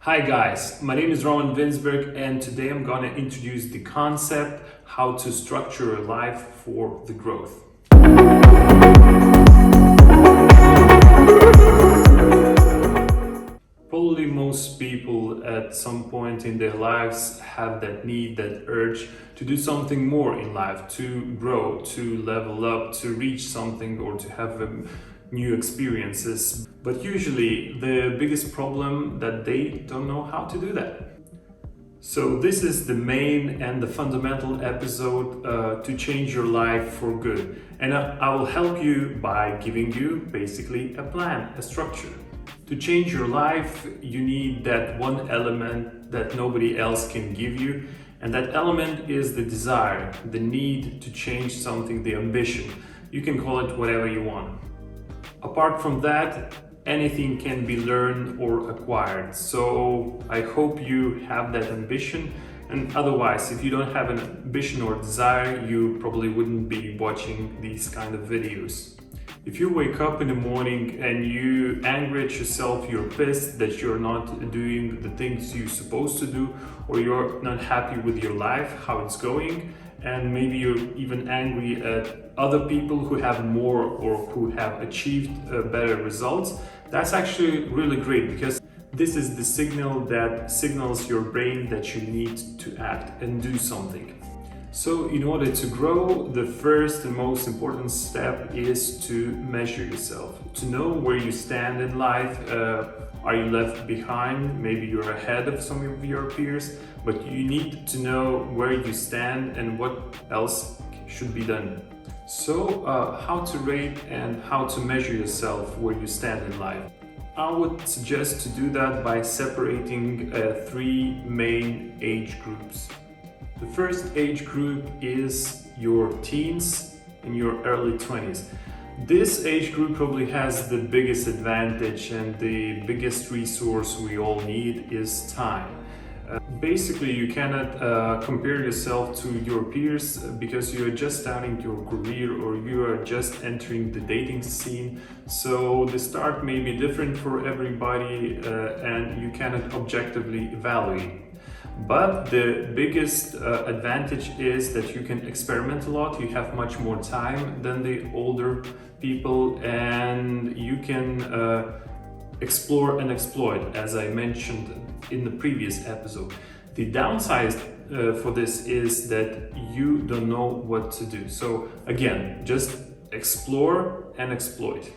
Hi guys, my name is Roman Winsberg and today I'm gonna introduce the concept how to structure a life for the growth. Probably most people at some point in their lives have that need, that urge to do something more in life, to grow, to level up, to reach something or to have new experiences. But usually the biggest problem that they don't know how to do that. So this is the main and the fundamental episode to change your life for good. And I will help you by giving you basically a plan, a structure. To change your life, you need that one element that nobody else can give you. And that element is the desire, the need to change something, the ambition. You can call it whatever you want. Apart from that, anything can be learned or acquired. So I hope you have that ambition. And otherwise, if you don't have an ambition or desire, you probably wouldn't be watching these kind of videos. If you wake up in the morning and you angry at yourself, you're pissed that you're not doing the things you're supposed to do, or you're not happy with your life, how it's going, and maybe you're even angry at other people who have more or who have achieved better results, that's actually really great because this is the signal that signals your brain that you need to act and do something. So in order to grow, the first and most important step is to measure yourself, to know where you stand in life. Are you left behind? Maybe you're ahead of some of your peers, but you need to know where you stand and what else should be done. So how to rate and how to measure yourself where you stand in life? I would suggest to do that by separating three main age groups. The first age group is your teens and your early 20s. This age group probably has the biggest advantage, and the biggest resource we all need is time. Basically, you cannot compare yourself to your peers because you're just starting your career or you are just entering the dating scene. So the start may be different for everybody and you cannot objectively evaluate. But the biggest advantage is that you can experiment a lot, you have much more time than the older people, and you can explore and exploit, as I mentioned in the previous episode. The downside for this is that you don't know what to do. So again, just explore and exploit.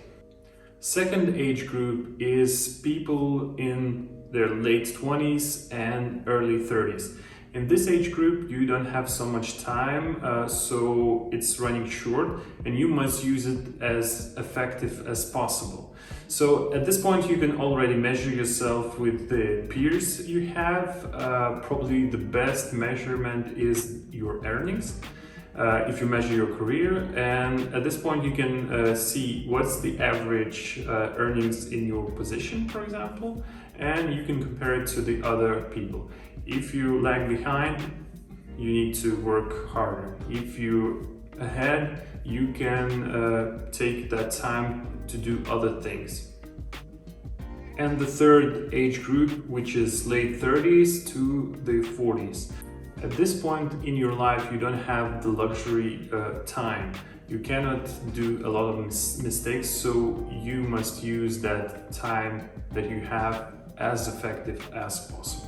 Second age group is people in their late 20s and early 30s. In this age group, you don't have so much time, so it's running short and you must use it as effective as possible. So at this point, you can already measure yourself with the peers you have. Probably the best measurement is your earnings. If you measure your career, and at this point you can see what's the average earnings in your position, for example, and you can compare it to the other people. If you lag behind, you need to work harder. If you're ahead, you can take that time to do other things. And the third age group, which is late 30s to the 40s. At this point in your life, you don't have the luxury time. You cannot do a lot of mistakes, so you must use that time that you have as effective as possible.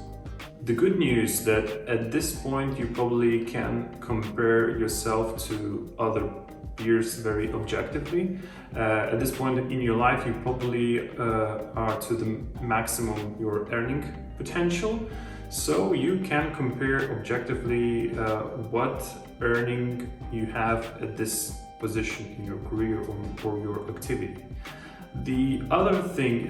The good news that at this point you probably can compare yourself to other peers very objectively. At this point in your life, you probably are to the maximum your earning potential. So you can compare objectively what earning you have at this position in your career or your activity. The other thing,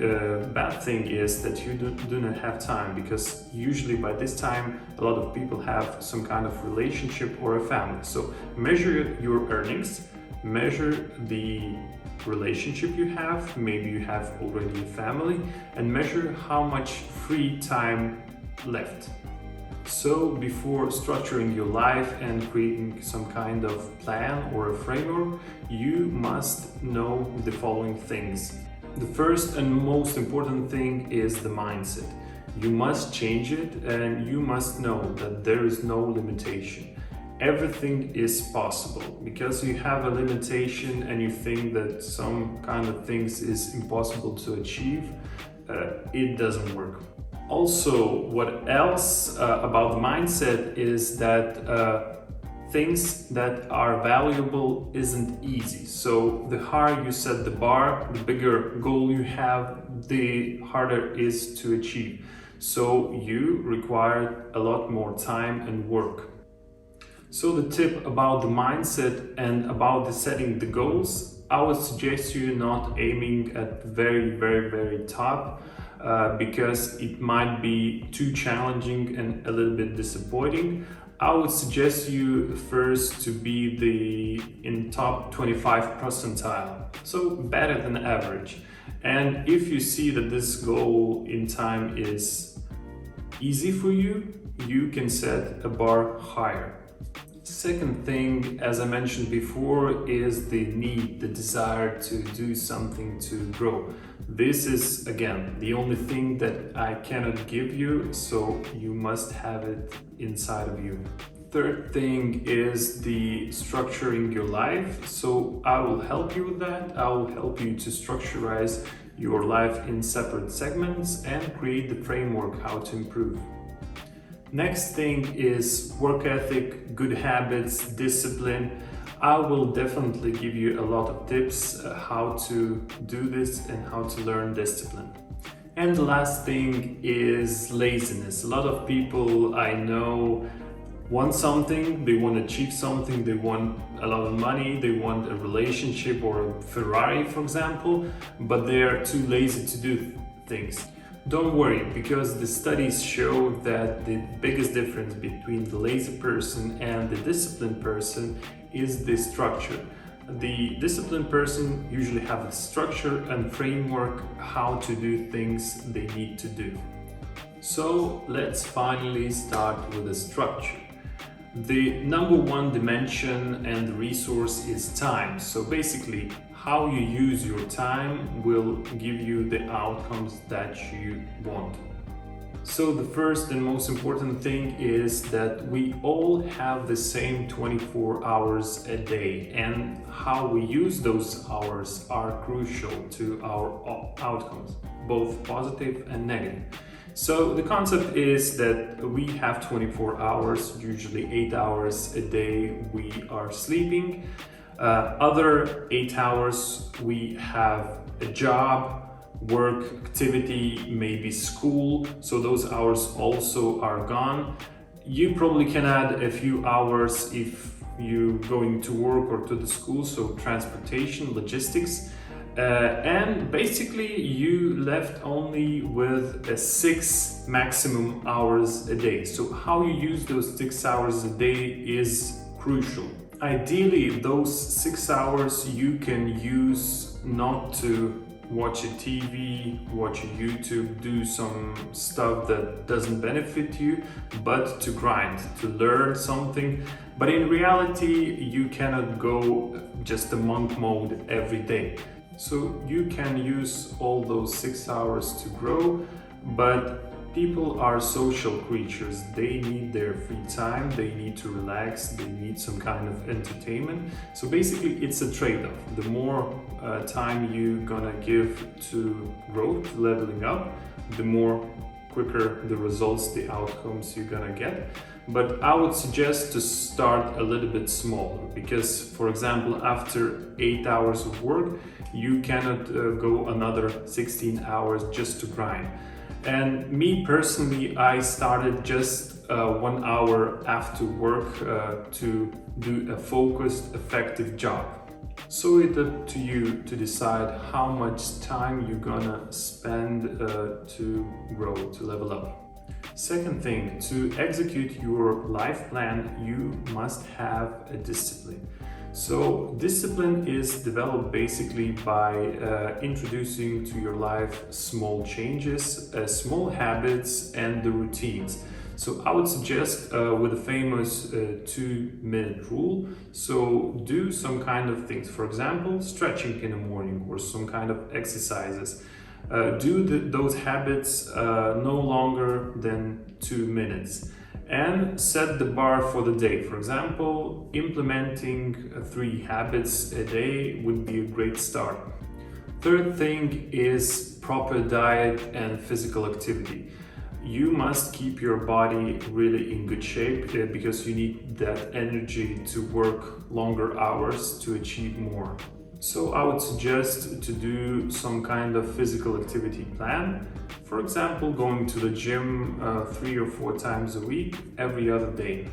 bad thing is that you do not have time, because usually by this time a lot of people have some kind of relationship or a family. So measure your earnings, measure the relationship you have, maybe you have already a family, and measure how much free time left. So before structuring your life and creating some kind of plan or a framework, you must know the following things. The first and most important thing is the mindset. You must change it, and you must know that there is no limitation. Everything is possible. Because you have a limitation and you think that some kind of things is impossible to achieve, it doesn't work. Also, what else about the mindset is that things that are valuable isn't easy. So the higher you set the bar, the bigger goal you have, the harder it is to achieve. So you require a lot more time and work. So the tip about the mindset and about the setting the goals, I would suggest you not aiming at very top, because it might be too challenging and a little bit disappointing. I would suggest you first to be in top 25 percentile, so better than average. And if you see that this goal in time is easy for you, you can set a bar higher. Second thing, as I mentioned before, is the need, the desire to do something to grow. This is, again, the only thing that I cannot give you, so you must have it inside of you. Third thing is the structuring your life. So I will help you with that. I will help you to structurize your life in separate segments and create the framework how to improve. Next thing is work ethic, good habits, discipline. I will definitely give you a lot of tips how to do this and how to learn discipline. And the last thing is laziness. A lot of people I know want something, they want to achieve something, they want a lot of money, they want a relationship or a Ferrari, for example, but they are too lazy to do things. Don't worry, because the studies show that the biggest difference between the lazy person and the disciplined person is the structure. The disciplined person usually have a structure and framework how to do things they need to do. So let's finally start with the structure. The number one dimension and the resource is time. So basically, how you use your time will give you the outcomes that you want. So the first and most important thing is that we all have the same 24 hours a day, and how we use those hours are crucial to our outcomes, both positive and negative. So the concept is that we have 24 hours, usually 8 hours a day we are sleeping. Other 8 hours we have a job, work, activity, maybe school, so those hours also are gone. You probably can add a few hours if you're going to work or to the school, so transportation, logistics. And basically you left only with 6 maximum hours a day. So how you use those 6 hours a day is crucial. Ideally, those 6 hours you can use not to watch a TV, watch a YouTube, do some stuff that doesn't benefit you, but to grind, to learn something. But in reality, you cannot go just a monk mode every day. So you can use all those 6 hours to grow, but people are social creatures. They need their free time, they need to relax, they need some kind of entertainment. So basically it's a trade-off. The more time you're gonna give to growth, leveling up, the more quicker the results, the outcomes you're gonna get. But I would suggest to start a little bit smaller, because for example, after 8 hours of work, you cannot go another 16 hours just to grind. And me personally, I started just 1 hour after work to do a focused, effective job. So it's up to you to decide how much time you're gonna spend to grow, to level up. Second thing, to execute your life plan, you must have a discipline. So discipline is developed basically by introducing to your life small changes, small habits and the routines. So I would suggest with the famous 2-minute rule, so do some kind of things. For example, stretching in the morning or some kind of exercises. Those habits no longer than 2 minutes, and set the bar for the day. For example, implementing 3 habits a day would be a great start. Third thing is proper diet and physical activity. You must keep your body really in good shape because you need that energy to work longer hours to achieve more. So I would suggest to do some kind of physical activity plan. For example, going to the gym 3 or 4 times a week, every other day.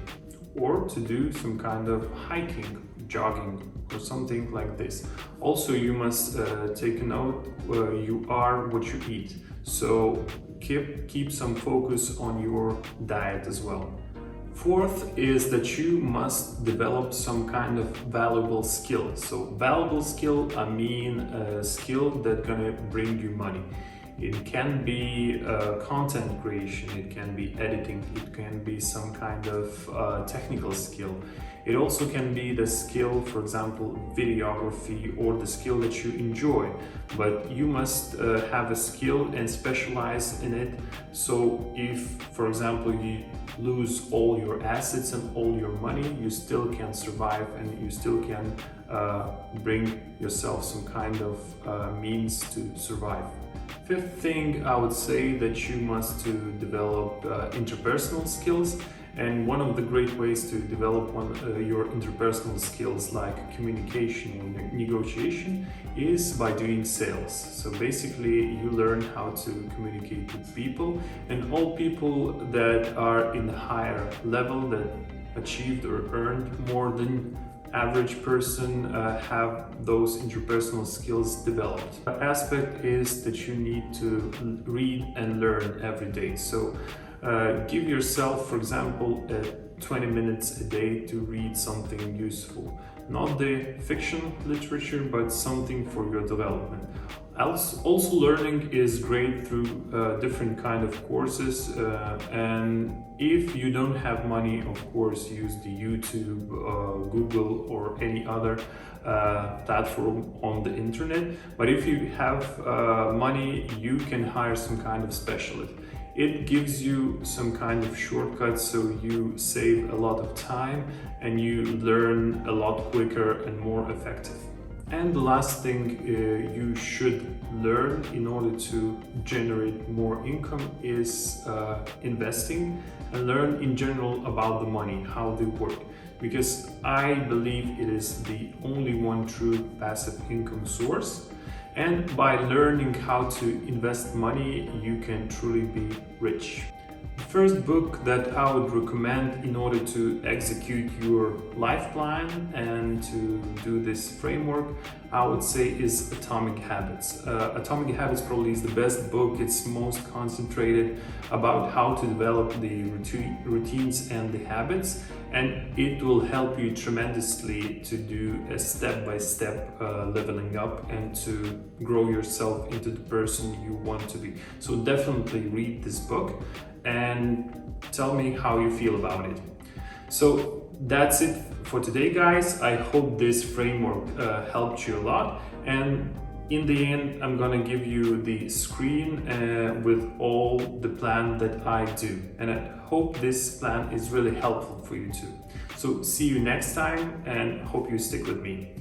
Or to do some kind of hiking, jogging, or something like this. Also, you must take a note you are what you eat. So keep some focus on your diet as well. Fourth is that you must develop some kind of valuable skill. So valuable skill, I mean a skill that's gonna bring you money. It can be content creation, it can be editing, it can be some kind of technical skill. It also can be the skill, for example, videography, or the skill that you enjoy. But you must have a skill and specialize in it. So if, for example, you lose all your assets and all your money, you still can survive and you still can bring yourself some kind of means to survive. Fifth thing, I would say that you must to develop interpersonal skills. And one of the great ways to develop your interpersonal skills, like communication and negotiation, is by doing sales. So basically you learn how to communicate with people, and all people that are in a higher level, that achieved or earned more than average person, have those interpersonal skills developed. The aspect is that you need to read and learn every day. So give yourself, for example, 20 minutes a day to read something useful. Not the fiction literature, but something for your development. Also, learning is great through different kind of courses, and if you don't have money, of course, use the YouTube, Google, or any other platform on the internet. But if you have money, you can hire some kind of specialist. It gives you some kind of shortcut, so you save a lot of time and you learn a lot quicker and more effective. And the last thing you should learn in order to generate more income is investing, and learn in general about the money, how they work. Because I believe it is the only one true passive income source. And by learning how to invest money, you can truly be rich. The first book that I would recommend in order to execute your life plan and to do this framework, I would say, is Atomic Habits. Atomic Habits probably is the best book. It's most concentrated about how to develop the routines and the habits, and it will help you tremendously to do a step-by-step leveling up and to grow yourself into the person you want to be. So definitely read this book and tell me how you feel about it. So that's it for today, guys. I hope this framework helped you a lot, and in the end I'm gonna give you the screen with all the plan that I do, and I hope this plan is really helpful for you too. So see you next time, and hope you stick with me.